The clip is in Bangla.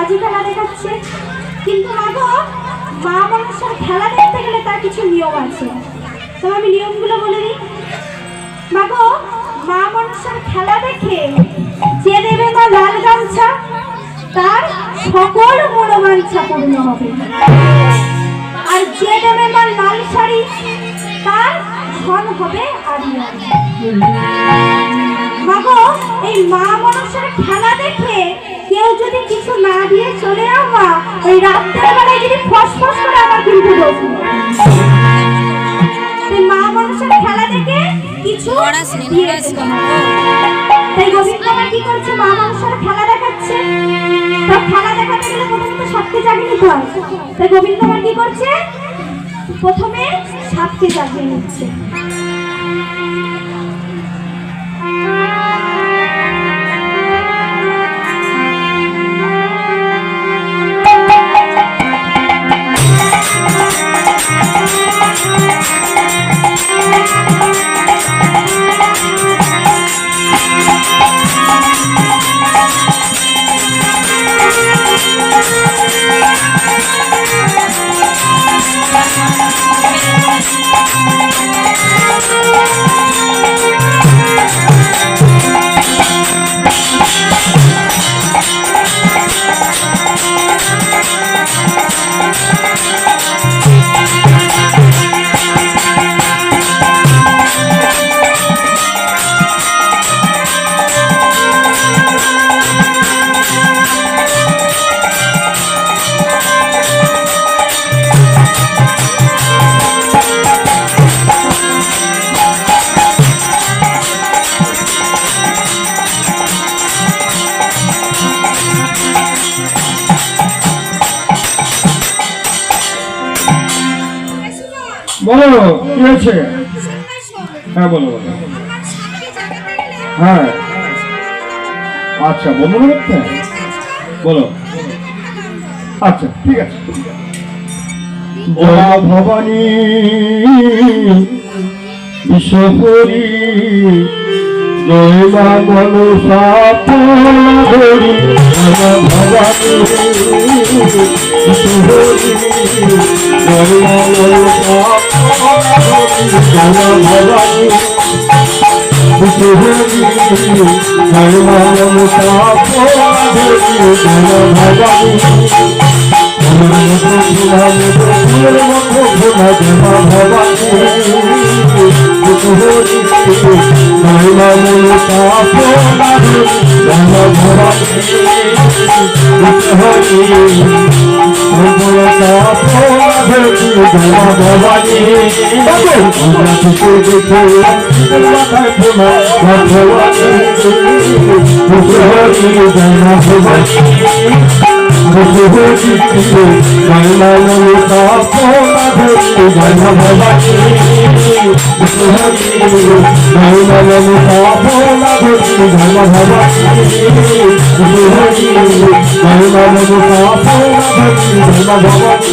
বাজি খেলা দেখাচ্ছে। কিন্তু মাগো, মা মনসার খেলা দেখতে গেলে তার কিছু নিয়ম আছে। তো আমি নিয়মগুলো বলে দিই। মাগো, মা মনসার খেলা দেখে যে দেবে মা লাল গামছা, তার সকল মনোবাঞ্ছা পূর্ণ হবে। আর যে দেবে মা লাল শাড়ি, তার ধন হবে আরিয়া। মাগো, এই মা মনসার খেলা দেখে কেউ যদি কিছু না দিয়ে চলে যাও মা, ওই রাত্রের বেলায় যদি ফসফস করে আমার কিন্তু দোষ নেই। মা মনসার খেলা দেখে কিছু তাই গোবিন্দ আমার কি করছে, মা মনসার খেলা দেখাচ্ছে। তো খেলা দেখাতে গেলে প্রথমে সাপকে জাগিয়ে নিতে হয়। তাই গোবিন্দ আমার কি করছে, প্রথমে সাপকে জাগিয়ে নিচ্ছে। বলো কি হয়েছে? হ্যাঁ বলো বলো। হ্যাঁ আচ্ছা বলো না, বলো। আচ্ছা ঠিক আছে। জয় ভবানী বিশ্বহরি, জয় মা মনসা পুরী, জয় ভবানী বিশ্বহরি, জয় মা মনসা পুরী, জয় ভবানী বিশ্বহরি, জয় মা মনসা পুরী, জয় ভবানী